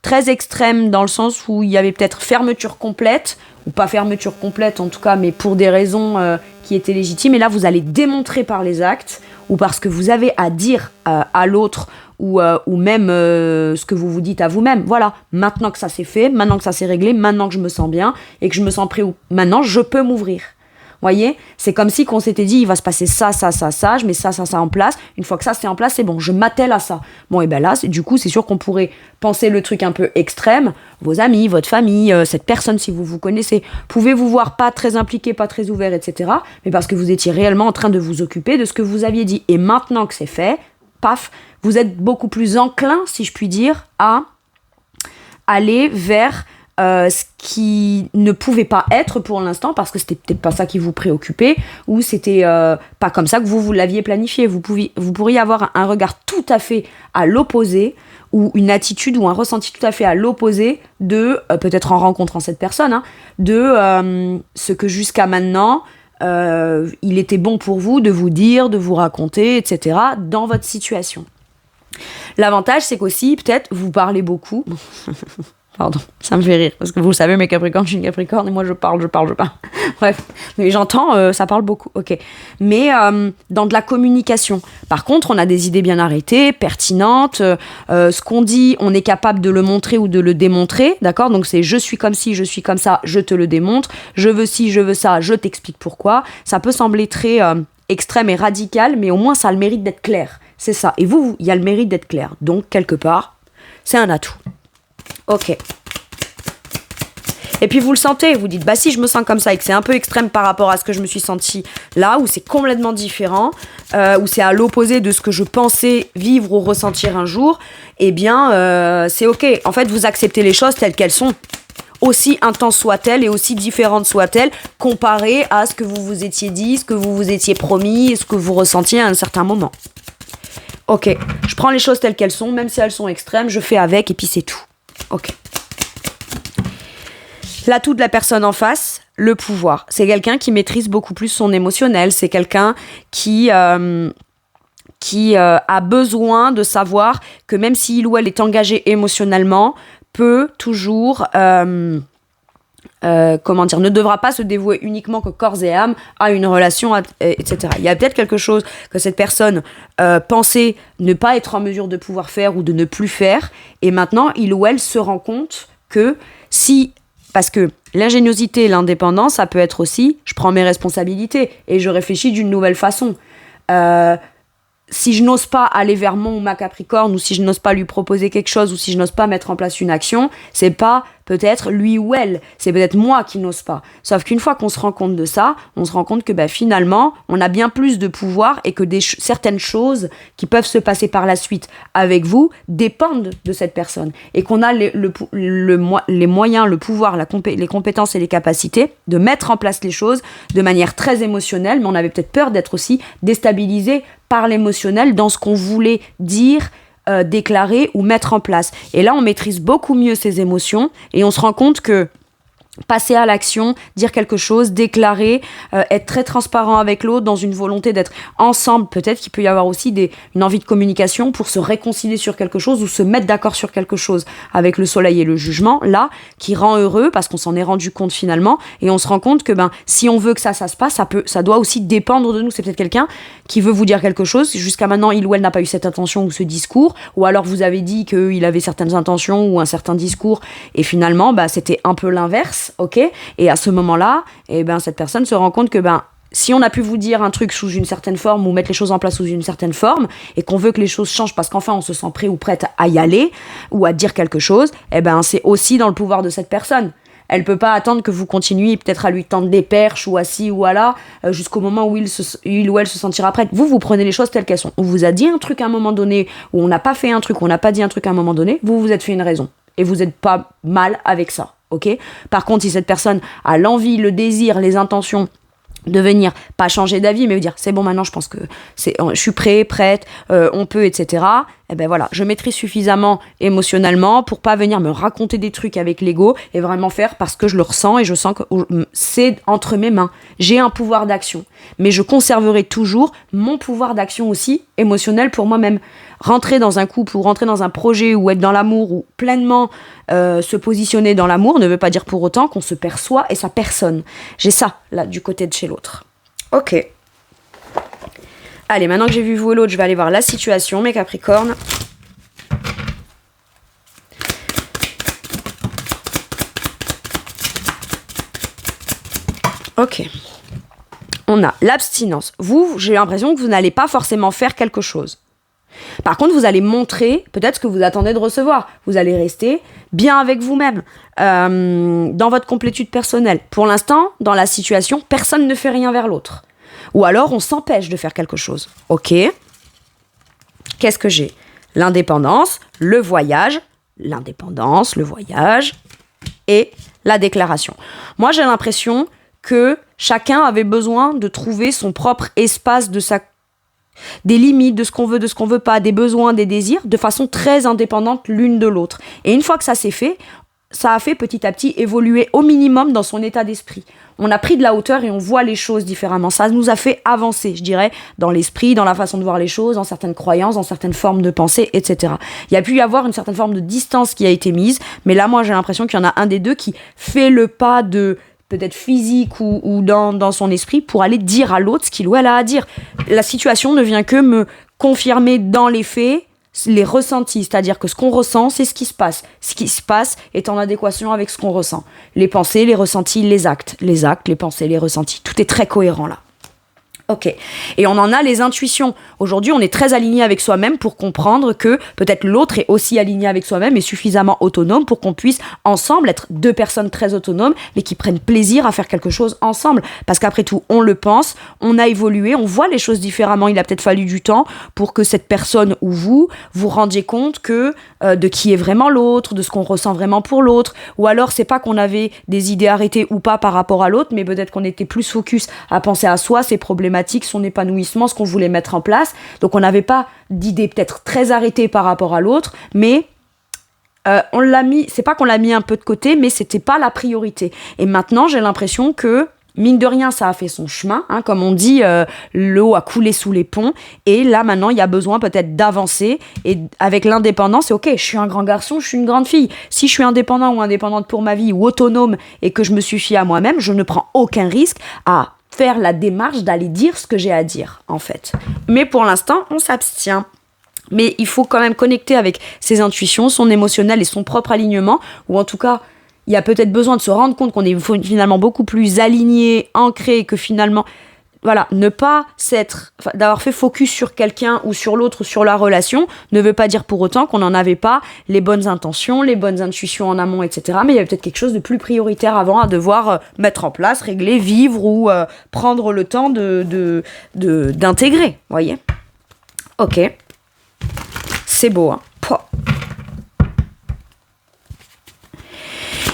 très extrême dans le sens où il y avait peut-être fermeture complète, ou pas fermeture complète en tout cas, mais pour des raisons qui étaient légitimes. Et là, vous allez démontrer par les actes, ou parce que vous avez à dire à l'autre, ou même ce que vous vous dites à vous-même. Voilà, maintenant que ça s'est fait, maintenant que ça s'est réglé, maintenant que je me sens bien, et que je me sens prêt, maintenant je peux m'ouvrir. Voyez, c'est comme si qu'on s'était dit il va se passer ça, je mets ça en place. Une fois que ça c'est en place, c'est bon, je m'attelle à ça. Bon, et ben là, du coup, c'est sûr qu'on pourrait penser le truc un peu extrême. Vos amis, votre famille, cette personne, si vous vous connaissez, pouvez vous voir pas très impliqué, pas très ouvert, etc. Mais parce que vous étiez réellement en train de vous occuper de ce que vous aviez dit. Et maintenant que c'est fait, paf, vous êtes beaucoup plus enclin, si je puis dire, à aller vers ce qui ne pouvait pas être pour l'instant parce que c'était peut-être pas ça qui vous préoccupait ou c'était pas comme ça que vous l'aviez planifié. Vous pourriez avoir un regard tout à fait à l'opposé ou une attitude ou un ressenti tout à fait à l'opposé de, peut-être en rencontrant cette personne, hein, de ce que jusqu'à maintenant il était bon pour vous de vous dire, de vous raconter, etc. dans votre situation. L'avantage, c'est qu'aussi, peut-être, vous parlez beaucoup. Pardon, ça me fait rire, parce que vous le savez, mes Capricornes, je suis une Capricorne, et moi je parle. Bref, mais j'entends, ça parle beaucoup, ok. Mais dans de la communication. Par contre, on a des idées bien arrêtées, pertinentes, ce qu'on dit, on est capable de le montrer ou de le démontrer, d'accord ? Donc c'est je suis comme ci, je suis comme ça, je te le démontre, je veux ci, je veux ça, je t'explique pourquoi. Ça peut sembler très extrême et radical, mais au moins ça a le mérite d'être clair, c'est ça. Et vous, il y a le mérite d'être clair, donc quelque part, c'est un atout. Ok. Et puis vous le sentez, vous dites, bah si je me sens comme ça et que c'est un peu extrême par rapport à ce que je me suis sentie là, où c'est complètement différent, où c'est à l'opposé de ce que je pensais vivre ou ressentir un jour, eh bien c'est ok. En fait, vous acceptez les choses telles qu'elles sont, aussi intenses soient-elles et aussi différentes soient-elles, comparées à ce que vous vous étiez dit, ce que vous vous étiez promis, ce que vous ressentiez à un certain moment. Ok, je prends les choses telles qu'elles sont, même si elles sont extrêmes, je fais avec et puis c'est tout. Ok. L'atout de la personne en face, le pouvoir. C'est quelqu'un qui maîtrise beaucoup plus son émotionnel. C'est quelqu'un qui a besoin de savoir que même s'il ou elle est engagé émotionnellement, peut toujours, ne devra pas se dévouer uniquement que corps et âme à une relation, etc. Il y a peut-être quelque chose que cette personne pensait ne pas être en mesure de pouvoir faire ou de ne plus faire, et maintenant, il ou elle se rend compte que si... Parce que l'ingéniosité et l'indépendance, ça peut être aussi, je prends mes responsabilités et je réfléchis d'une nouvelle façon. Si je n'ose pas aller vers mon ou ma Capricorne, ou si je n'ose pas lui proposer quelque chose, ou si je n'ose pas mettre en place une action, c'est pas peut-être lui ou elle, c'est peut-être moi qui n'ose pas. Sauf qu'une fois qu'on se rend compte de ça, on se rend compte que finalement, on a bien plus de pouvoir et que certaines choses qui peuvent se passer par la suite avec vous dépendent de cette personne. Et qu'on a les moyens, le pouvoir, les compétences et les capacités de mettre en place les choses de manière très émotionnelle, mais on avait peut-être peur d'être aussi déstabilisé par l'émotionnel dans ce qu'on voulait dire, déclarer ou mettre en place. Et là, on maîtrise beaucoup mieux ses émotions et on se rend compte que passer à l'action, dire quelque chose, déclarer, être très transparent avec l'autre dans une volonté d'être ensemble. Peut-être qu'il peut y avoir aussi une envie de communication pour se réconcilier sur quelque chose ou se mettre d'accord sur quelque chose avec le soleil et le jugement, là, qui rend heureux parce qu'on s'en est rendu compte finalement et on se rend compte que si on veut que ça se passe, ça doit aussi dépendre de nous. C'est peut-être quelqu'un qui veut vous dire quelque chose. Jusqu'à maintenant, il ou elle n'a pas eu cette intention ou ce discours, ou alors vous avez dit qu'il avait certaines intentions ou un certain discours et finalement, c'était un peu l'inverse. Ok, et à ce moment-là, cette personne se rend compte que si on a pu vous dire un truc sous une certaine forme ou mettre les choses en place sous une certaine forme et qu'on veut que les choses changent parce qu'enfin on se sent prêt ou prête à y aller ou à dire quelque chose, c'est aussi dans le pouvoir de cette personne. Elle peut pas attendre que vous continuiez peut-être à lui tendre des perches ou à ci ou à là jusqu'au moment où il ou elle se sentira prête. Vous prenez les choses telles qu'elles sont. On vous a dit un truc à un moment donné ou on n'a pas fait un truc ou on n'a pas dit un truc à un moment donné, vous vous êtes fait une raison et vous n'êtes pas mal avec ça. Ok. Par contre, si cette personne a l'envie, le désir, les intentions de venir, pas changer d'avis, mais vous dire c'est bon maintenant, je pense que je suis prête, on peut, etc. Voilà, je maîtrise suffisamment émotionnellement pour pas venir me raconter des trucs avec l'ego et vraiment faire parce que je le ressens et je sens que c'est entre mes mains. J'ai un pouvoir d'action, mais je conserverai toujours mon pouvoir d'action aussi émotionnel pour moi-même. Rentrer dans un couple ou rentrer dans un projet ou être dans l'amour ou pleinement se positionner dans l'amour ne veut pas dire pour autant qu'on se perçoit et sa personne. J'ai ça, là, du côté de chez l'autre. Ok. Allez, maintenant que j'ai vu vous et l'autre, je vais aller voir la situation, mes Capricornes. Ok. On a l'abstinence. Vous, j'ai l'impression que vous n'allez pas forcément faire quelque chose. Par contre, vous allez montrer peut-être ce que vous attendez de recevoir. Vous allez rester bien avec vous-même, dans votre complétude personnelle. Pour l'instant, dans la situation, personne ne fait rien vers l'autre. Ou alors, on s'empêche de faire quelque chose. Ok. Qu'est-ce que j'ai ? L'indépendance, le voyage, l'indépendance, le voyage et la déclaration. Moi, j'ai l'impression que chacun avait besoin de trouver son propre espace des limites, de ce qu'on veut, de ce qu'on veut pas, des besoins, des désirs, de façon très indépendante l'une de l'autre. Et une fois que ça s'est fait, ça a fait petit à petit évoluer au minimum dans son état d'esprit. On a pris de la hauteur et on voit les choses différemment. Ça nous a fait avancer, je dirais, dans l'esprit, dans la façon de voir les choses, dans certaines croyances, dans certaines formes de pensée, etc. Il y a pu y avoir une certaine forme de distance qui a été mise, mais là, moi, j'ai l'impression qu'il y en a un des deux qui fait le pas de peut-être physique ou dans son esprit pour aller dire à l'autre ce qu'il ou elle a à dire. La situation ne vient que me confirmer dans les faits les ressentis, c'est-à-dire que ce qu'on ressent, c'est ce qui se passe. Ce qui se passe est en adéquation avec ce qu'on ressent. Les pensées, les ressentis, les actes, les pensées, les ressentis, tout est très cohérent là. Ok. Et on en a les intuitions. Aujourd'hui, on est très aligné avec soi-même pour comprendre que peut-être l'autre est aussi aligné avec soi-même et suffisamment autonome pour qu'on puisse ensemble être deux personnes très autonomes, mais qui prennent plaisir à faire quelque chose ensemble. Parce qu'après tout, on le pense, on a évolué, on voit les choses différemment. Il a peut-être fallu du temps pour que cette personne ou vous rendiez compte que de qui est vraiment l'autre, de ce qu'on ressent vraiment pour l'autre. Ou alors, c'est pas qu'on avait des idées arrêtées ou pas par rapport à l'autre, mais peut-être qu'on était plus focus à penser à soi, ses problématiques, son épanouissement, ce qu'on voulait mettre en place. Donc on n'avait pas d'idée peut-être très arrêtée par rapport à l'autre, mais on l'a mis, c'est pas qu'on l'a mis un peu de côté, mais c'était pas la priorité. Et maintenant, j'ai l'impression que mine de rien, ça a fait son chemin, hein, comme on dit, l'eau a coulé sous les ponts, et là maintenant il y a besoin peut-être d'avancer, et avec l'indépendance, c'est ok, je suis un grand garçon, je suis une grande fille, si je suis indépendant ou indépendante pour ma vie, ou autonome, et que je me suffis à moi-même, je ne prends aucun risque à faire la démarche d'aller dire ce que j'ai à dire, en fait. Mais pour l'instant, on s'abstient. Mais il faut quand même connecter avec ses intuitions, son émotionnel et son propre alignement, ou en tout cas, il y a peut-être besoin de se rendre compte qu'on est finalement beaucoup plus aligné, ancré, que finalement... Voilà, ne pas d'avoir fait focus sur quelqu'un ou sur l'autre ou sur la relation ne veut pas dire pour autant qu'on n'en avait pas les bonnes intentions, les bonnes intuitions en amont, etc. Mais il y avait peut-être quelque chose de plus prioritaire avant à devoir mettre en place, régler, vivre ou prendre le temps d'intégrer, vous voyez ? Ok. C'est beau, hein. Pouah.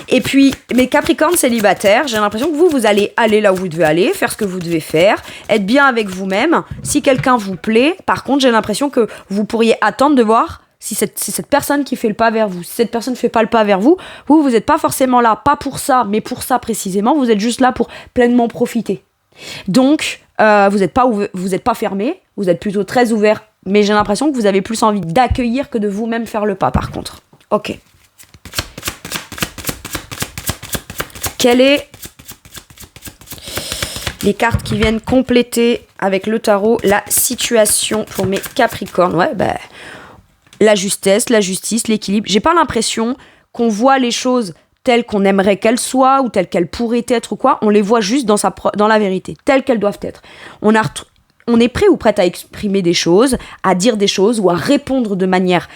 Et puis, mes Capricornes célibataires, j'ai l'impression que vous allez aller là où vous devez aller, faire ce que vous devez faire, être bien avec vous-même. Si quelqu'un vous plaît, par contre, j'ai l'impression que vous pourriez attendre de voir si c'est cette personne qui fait le pas vers vous. Si cette personne ne fait pas le pas vers vous, vous n'êtes pas forcément là, pas pour ça, mais pour ça précisément, vous êtes juste là pour pleinement profiter. Donc, vous n'êtes pas fermé, vous êtes plutôt très ouvert, mais j'ai l'impression que vous avez plus envie d'accueillir que de vous-même faire le pas, par contre. Ok. Quelles sont les cartes qui viennent compléter avec le tarot la situation pour mes Capricornes? Ouais, la justesse, la justice, l'équilibre. J'ai pas l'impression qu'on voit les choses telles qu'on aimerait qu'elles soient ou telles qu'elles pourraient être ou quoi. On les voit juste dans la vérité, telles qu'elles doivent être. On est prêt ou prête à exprimer des choses, à dire des choses ou à répondre de manière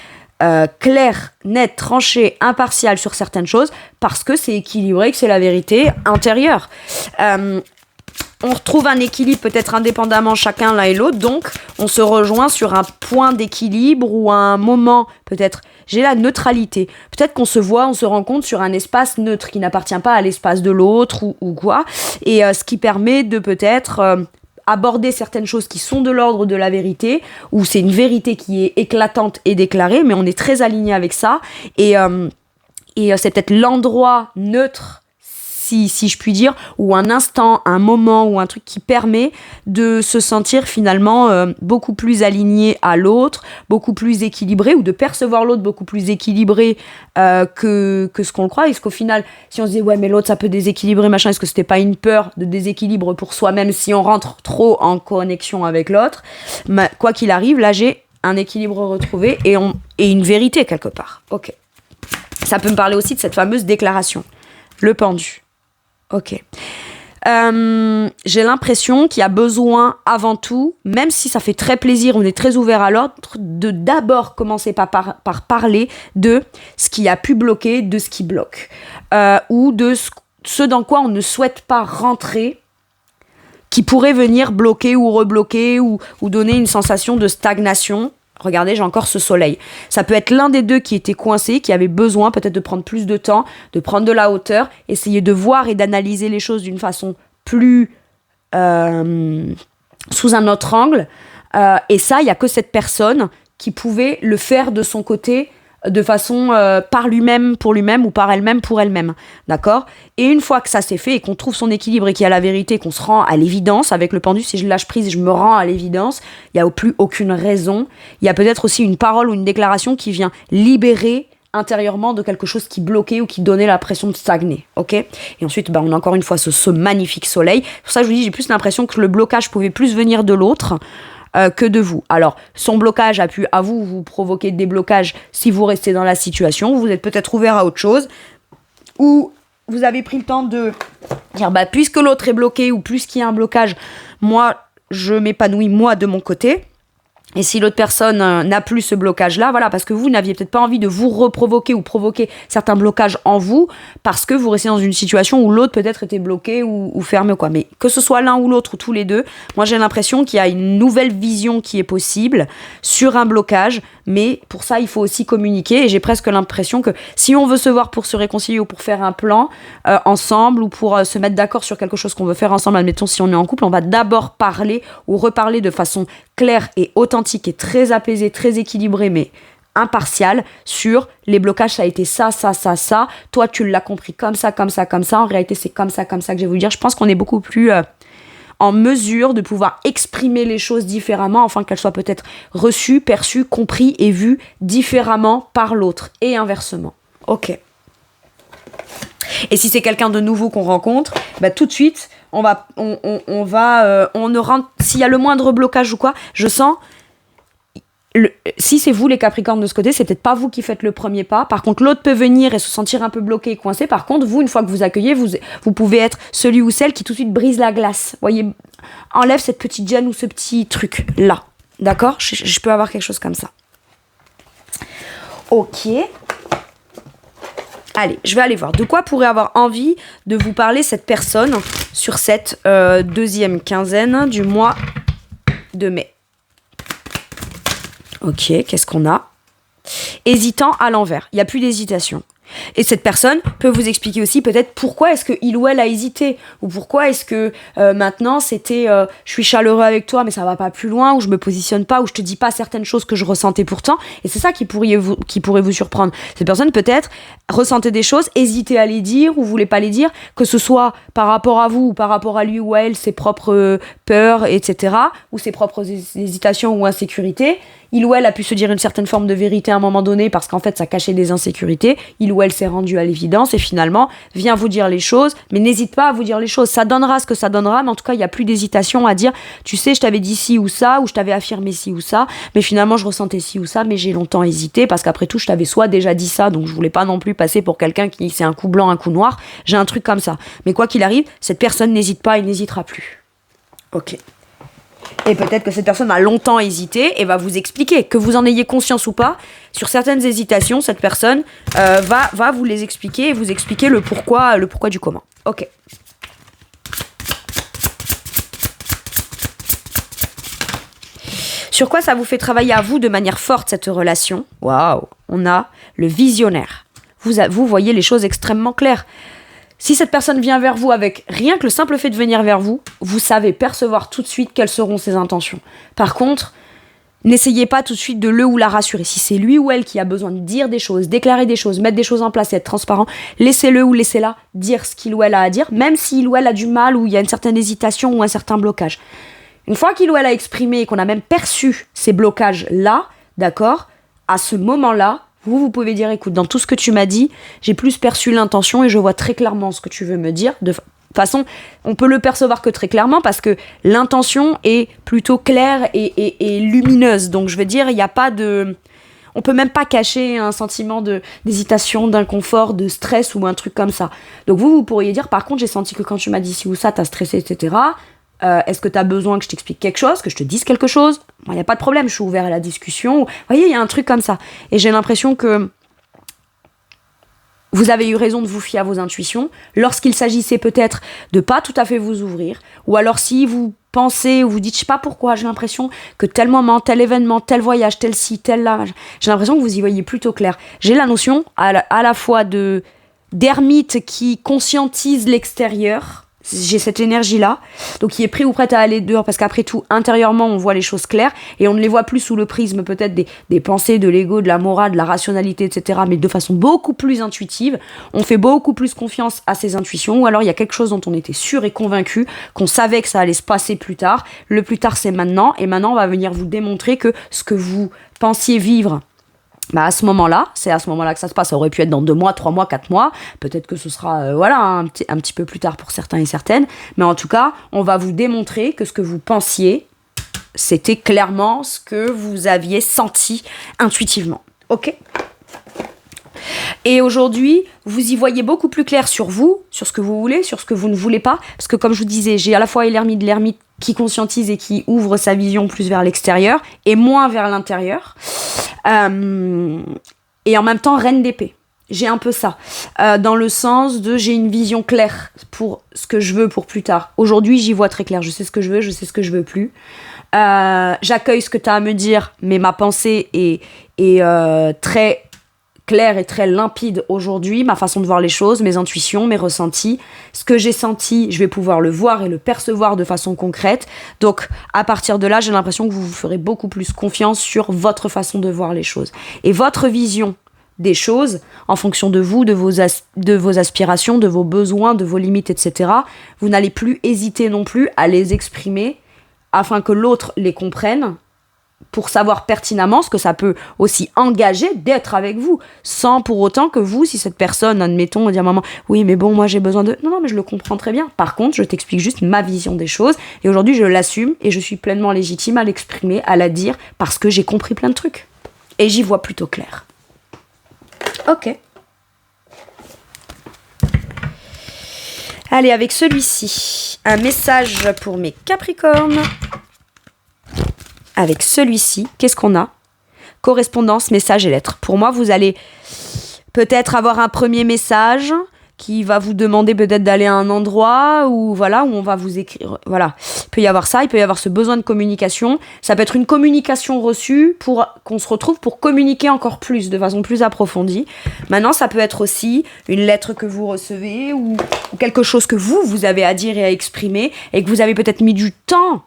claire, nette, tranchée, impartiale sur certaines choses parce que c'est équilibré, que c'est la vérité intérieure. On retrouve un équilibre peut-être indépendamment chacun l'un et l'autre, donc on se rejoint sur un point d'équilibre ou un moment, peut-être, j'ai la neutralité. Peut-être qu'on se voit, on se rencontre sur un espace neutre qui n'appartient pas à l'espace de l'autre ou quoi, et ce qui permet de peut-être... aborder certaines choses qui sont de l'ordre de la vérité, où c'est une vérité qui est éclatante et déclarée, mais on est très aligné avec ça, et c'est peut-être l'endroit neutre, si je puis dire, ou un instant, un moment, ou un truc qui permet de se sentir finalement beaucoup plus aligné à l'autre, beaucoup plus équilibré, ou de percevoir l'autre beaucoup plus équilibré que ce qu'on le croit. Est-ce qu'au final, si on se dit ouais mais l'autre ça peut déséquilibrer machin, est-ce que c'était pas une peur de déséquilibre pour soi-même si on rentre trop en connexion avec l'autre? Quoi qu'il arrive, là j'ai un équilibre retrouvé et une vérité quelque part. Ok. Ça peut me parler aussi de cette fameuse déclaration. Le pendu. Ok. J'ai l'impression qu'il y a besoin avant tout, même si ça fait très plaisir, on est très ouvert à l'autre, de d'abord commencer par parler de ce qui a pu bloquer, de ce qui bloque, ou de ce dans quoi on ne souhaite pas rentrer, qui pourrait venir bloquer ou rebloquer ou donner une sensation de stagnation. Regardez, j'ai encore ce soleil. Ça peut être l'un des deux qui était coincé, qui avait besoin peut-être de prendre plus de temps, de prendre de la hauteur, essayer de voir et d'analyser les choses d'une façon plus sous un autre angle. Et ça, il n'y a que cette personne qui pouvait le faire de son côté de façon par lui-même, pour lui-même ou par elle-même, pour elle-même. D'accord ? Et une fois que ça s'est fait et qu'on trouve son équilibre et qu'il y a la vérité, qu'on se rend à l'évidence avec le pendu, si je lâche prise et je me rends à l'évidence, il n'y a plus aucune raison. Il y a peut-être aussi une parole ou une déclaration qui vient libérer intérieurement de quelque chose qui bloquait ou qui donnait l'impression de stagner. Ok ? Et ensuite, on a encore une fois ce magnifique soleil. Pour ça, je vous dis, j'ai plus l'impression que le blocage pouvait plus venir de l'autre que de vous. Alors, son blocage a pu à vous provoquer des blocages si vous restez dans la situation. Vous êtes peut-être ouvert à autre chose. Ou vous avez pris le temps de dire, puisque l'autre est bloqué ou puisqu'il y a un blocage, moi, je m'épanouis moi de mon côté. Et si l'autre personne n'a plus ce blocage-là, voilà, parce que vous n'aviez peut-être pas envie de vous reprovoquer ou provoquer certains blocages en vous, parce que vous restez dans une situation où l'autre peut-être était bloqué ou fermé, quoi. Mais que ce soit l'un ou l'autre ou tous les deux, moi j'ai l'impression qu'il y a une nouvelle vision qui est possible sur un blocage, mais pour ça il faut aussi communiquer. Et j'ai presque l'impression que si on veut se voir pour se réconcilier ou pour faire un plan ensemble ou pour se mettre d'accord sur quelque chose qu'on veut faire ensemble, admettons si on est en couple, on va d'abord parler ou reparler de façon claire et authentique et très apaisée, très équilibrée, mais impartiale sur les blocages, ça a été ça, toi tu l'as compris comme ça, en réalité c'est comme ça que je vais vous le dire. Je pense qu'on est beaucoup plus en mesure de pouvoir exprimer les choses différemment, afin qu'elles soient peut-être reçues, perçues, comprises et vues différemment par l'autre, et inversement. Ok. Et si c'est quelqu'un de nouveau qu'on rencontre, bah tout de suite, s'il y a le moindre blocage ou quoi, je sens, si c'est vous les Capricornes de ce côté, c'est peut-être pas vous qui faites le premier pas. Par contre, l'autre peut venir et se sentir un peu bloqué et coincé. Par contre, vous, une fois que vous accueillez, vous pouvez être celui ou celle qui tout de suite brise la glace. Voyez, enlève cette petite gêne ou ce petit truc là. D'accord ? Je peux avoir quelque chose comme ça. Ok. Allez, je vais aller voir de quoi pourrait avoir envie de vous parler cette personne sur cette deuxième quinzaine du mois de mai. Ok, qu'est-ce qu'on a ? Hésitant à l'envers, il n'y a plus d'hésitation. Et cette personne peut vous expliquer aussi peut-être pourquoi est-ce qu'il ou elle a hésité, ou pourquoi est-ce que maintenant c'était je suis chaleureux avec toi mais ça va pas plus loin, ou je me positionne pas, ou je te dis pas certaines choses que je ressentais pourtant. Et c'est ça qui pourrait vous surprendre. Cette personne peut-être ressentait des choses, hésitait à les dire ou voulait pas les dire, que ce soit par rapport à vous ou par rapport à lui ou à elle, ses propres peurs, etc., ou ses propres hésitations ou insécurités. Il ou elle a pu se dire une certaine forme de vérité à un moment donné parce qu'en fait ça cachait des insécurités. Il ou elle s'est rendu à l'évidence et finalement vient vous dire les choses, mais n'hésite pas à vous dire les choses. Ça donnera ce que ça donnera, mais en tout cas il n'y a plus d'hésitation à dire tu sais je t'avais dit ci ou ça, ou je t'avais affirmé ci ou ça, mais finalement je ressentais ci ou ça, mais j'ai longtemps hésité parce qu'après tout je t'avais soit déjà dit ça, donc je voulais pas non plus passer pour quelqu'un qui c'est un coup blanc, un coup noir. J'ai un truc comme ça. Mais quoi qu'il arrive, cette personne n'hésite pas et n'hésitera plus. Ok. Et peut-être que cette personne a longtemps hésité et va vous expliquer, que vous en ayez conscience ou pas, sur certaines hésitations, cette personne va vous les expliquer et vous expliquer le pourquoi du comment. Ok. Sur quoi ça vous fait travailler à vous de manière forte, cette relation ? Waouh ! On a le visionnaire. Vous voyez les choses extrêmement claires. Si cette personne vient vers vous avec rien que le simple fait de venir vers vous, vous savez percevoir tout de suite quelles seront ses intentions. Par contre, n'essayez pas tout de suite de le ou la rassurer. Si c'est lui ou elle qui a besoin de dire des choses, déclarer des choses, mettre des choses en place et être transparent, laissez-le ou laissez-la dire ce qu'il ou elle a à dire, même s'il ou elle a du mal ou il y a une certaine hésitation ou un certain blocage. Une fois qu'il ou elle a exprimé et qu'on a même perçu ces blocages-là, d'accord, à ce moment-là, vous pouvez dire, écoute, dans tout ce que tu m'as dit, j'ai plus perçu l'intention et je vois très clairement ce que tu veux me dire. De façon, on peut le percevoir que très clairement parce que l'intention est plutôt claire et lumineuse. Donc, je veux dire, il n'y a pas de... On peut même pas cacher un sentiment d'hésitation, d'inconfort, de stress ou un truc comme ça. Donc, vous pourriez dire, par contre, j'ai senti que quand tu m'as dit ci ou ça, t'as stressé, etc., est-ce que tu as besoin que je t'explique quelque chose, que je te dise quelque chose ? Il n'y a pas de problème, je suis ouvert à la discussion. Vous voyez, il y a un truc comme ça. Et j'ai l'impression que vous avez eu raison de vous fier à vos intuitions lorsqu'il s'agissait peut-être de pas tout à fait vous ouvrir. Ou alors si vous pensez ou vous dites, je sais pas pourquoi, j'ai l'impression que tel moment, tel événement, tel voyage, tel ci, tel là, j'ai l'impression que vous y voyez plutôt clair. J'ai la notion à la fois d'ermite qui conscientise l'extérieur. J'ai cette énergie-là, donc qui est prêt ou prête à aller dehors, parce qu'après tout, intérieurement, on voit les choses claires, et on ne les voit plus sous le prisme peut-être des pensées, de l'ego, de la morale, de la rationalité, etc., mais de façon beaucoup plus intuitive. On fait beaucoup plus confiance à ses intuitions, ou alors il y a quelque chose dont on était sûr et convaincu, qu'on savait que ça allait se passer plus tard. Le plus tard, c'est maintenant, et maintenant, on va venir vous démontrer que ce que vous pensiez vivre, à ce moment-là, c'est à ce moment-là que ça se passe. Ça aurait pu être dans 2 mois, 3 mois, 4 mois. Peut-être que ce sera un petit peu plus tard pour certains et certaines. Mais en tout cas, on va vous démontrer que ce que vous pensiez, c'était clairement ce que vous aviez senti intuitivement. Ok ? Et aujourd'hui, vous y voyez beaucoup plus clair sur vous, sur ce que vous voulez, sur ce que vous ne voulez pas. Parce que comme je vous disais, j'ai à la fois l'ermite qui conscientise et qui ouvre sa vision plus vers l'extérieur et moins vers l'intérieur. Et en même temps, reine d'épée. J'ai un peu ça, dans le sens de j'ai une vision claire pour ce que je veux pour plus tard. Aujourd'hui, j'y vois très clair. Je sais ce que je veux, je sais ce que je veux plus. J'accueille ce que tu as à me dire, mais ma pensée est très claire et très limpide aujourd'hui. Ma façon de voir les choses, mes intuitions, mes ressentis. Ce que j'ai senti, je vais pouvoir le voir et le percevoir de façon concrète. Donc, à partir de là, j'ai l'impression que vous vous ferez beaucoup plus confiance sur votre façon de voir les choses. Et votre vision des choses, en fonction de vous, de vos aspirations, de vos besoins, de vos limites, etc. Vous n'allez plus hésiter non plus à les exprimer afin que l'autre les comprenne, pour savoir pertinemment ce que ça peut aussi engager d'être avec vous, sans pour autant que vous, si cette personne, admettons, dit à maman, oui, mais bon, moi j'ai besoin de... Non, mais je le comprends très bien. Par contre, je t'explique juste ma vision des choses, et aujourd'hui, je l'assume, et je suis pleinement légitime à l'exprimer, à la dire, parce que j'ai compris plein de trucs. Et j'y vois plutôt clair. Ok. Allez, avec celui-ci, un message pour mes Capricornes. Avec celui-ci, qu'est-ce qu'on a ? Correspondance, message et lettres. Pour moi, vous allez peut-être avoir un premier message qui va vous demander peut-être d'aller à un endroit où, voilà, où on va vous écrire. Voilà. Il peut y avoir ça, il peut y avoir ce besoin de communication. Ça peut être une communication reçue pour qu'on se retrouve pour communiquer encore plus, de façon plus approfondie. Maintenant, ça peut être aussi une lettre que vous recevez ou quelque chose que vous avez à dire et à exprimer et que vous avez peut-être mis du temps.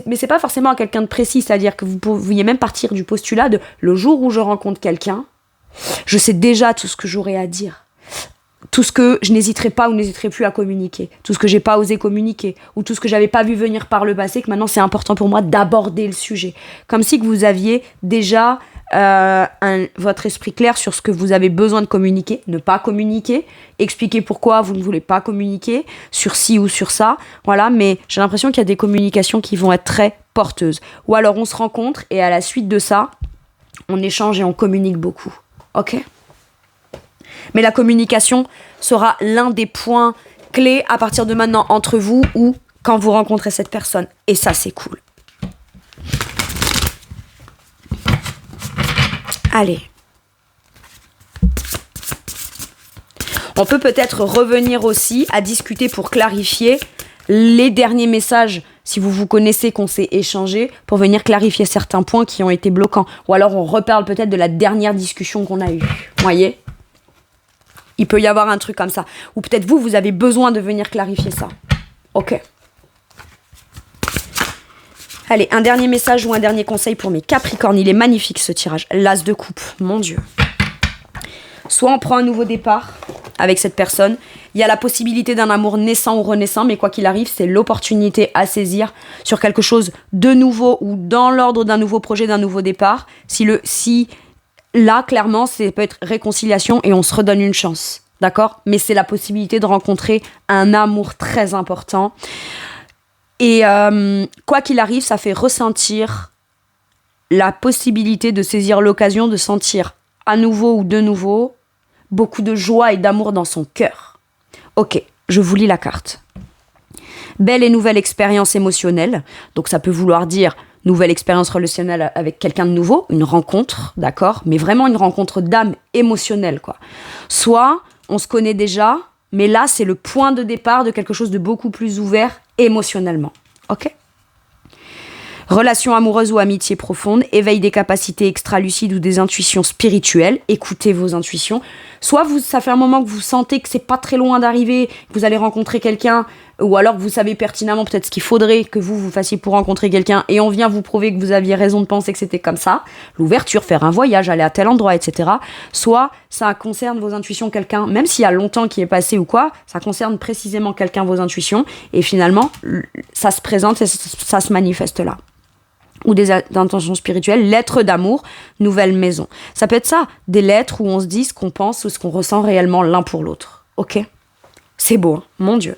Mais c'est pas forcément à quelqu'un de précis, c'est-à-dire que vous pouviez même partir du postulat de le jour où je rencontre quelqu'un, je sais déjà tout ce que j'aurai à dire, tout ce que je n'hésiterai pas ou n'hésiterai plus à communiquer, tout ce que j'ai pas osé communiquer, ou tout ce que j'avais pas vu venir par le passé, que maintenant c'est important pour moi d'aborder le sujet, comme si que vous aviez déjà votre esprit clair sur ce que vous avez besoin de communiquer, ne pas communiquer, expliquer pourquoi vous ne voulez pas communiquer sur ci ou sur ça, voilà, mais j'ai l'impression qu'il y a des communications qui vont être très porteuses. Ou alors on se rencontre et à la suite de ça, on échange et on communique beaucoup, ok ? Mais la communication sera l'un des points clés à partir de maintenant entre vous ou quand vous rencontrez cette personne, et ça c'est cool. Allez. On peut peut-être revenir aussi à discuter pour clarifier les derniers messages, si vous vous connaissez, qu'on s'est échangés, pour venir clarifier certains points qui ont été bloquants. Ou alors on reparle peut-être de la dernière discussion qu'on a eue. Voyez ? Il peut y avoir un truc comme ça. Ou peut-être vous avez besoin de venir clarifier ça. Ok. Allez, un dernier message ou un dernier conseil pour mes Capricornes. Il est magnifique ce tirage. L'As de coupe, mon Dieu. Soit on prend un nouveau départ avec cette personne. Il y a la possibilité d'un amour naissant ou renaissant, mais quoi qu'il arrive, c'est l'opportunité à saisir sur quelque chose de nouveau ou dans l'ordre d'un nouveau projet, d'un nouveau départ. Si là, clairement, c'est peut être réconciliation et on se redonne une chance. D'accord ? Mais c'est la possibilité de rencontrer un amour très important. Et quoi qu'il arrive, ça fait ressentir la possibilité de saisir l'occasion de sentir à nouveau ou de nouveau beaucoup de joie et d'amour dans son cœur. Ok, je vous lis la carte. Belle et nouvelle expérience émotionnelle. Donc ça peut vouloir dire nouvelle expérience relationnelle avec quelqu'un de nouveau, une rencontre, d'accord ? Mais vraiment une rencontre d'âme émotionnelle, quoi. Soit on se connaît déjà, mais là c'est le point de départ de quelque chose de beaucoup plus ouvert émotionnellement. Ok ? Relation amoureuse ou amitié profonde, éveil des capacités extra-lucides ou des intuitions spirituelles, écoutez vos intuitions. Soit ça fait un moment que vous sentez que c'est pas très loin d'arriver, que vous allez rencontrer quelqu'un, ou alors que vous savez pertinemment peut-être ce qu'il faudrait que vous fassiez pour rencontrer quelqu'un, et on vient vous prouver que vous aviez raison de penser que c'était comme ça. L'ouverture, faire un voyage, aller à tel endroit, etc. Soit ça concerne vos intuitions, quelqu'un, même s'il y a longtemps qui est passé ou quoi, ça concerne précisément quelqu'un, vos intuitions, et finalement, ça se présente et ça se manifeste là. Ou des intentions spirituelles, lettres d'amour, nouvelle maison. Ça peut être ça, des lettres où on se dit ce qu'on pense ou ce qu'on ressent réellement l'un pour l'autre. Ok ? C'est beau, hein ? Mon Dieu.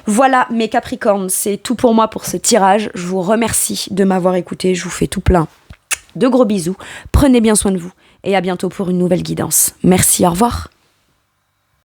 Voilà mes Capricornes, c'est tout pour moi pour ce tirage. Je vous remercie de m'avoir écouté, je vous fais tout plein de gros bisous. Prenez bien soin de vous et à bientôt pour une nouvelle guidance. Merci, au revoir.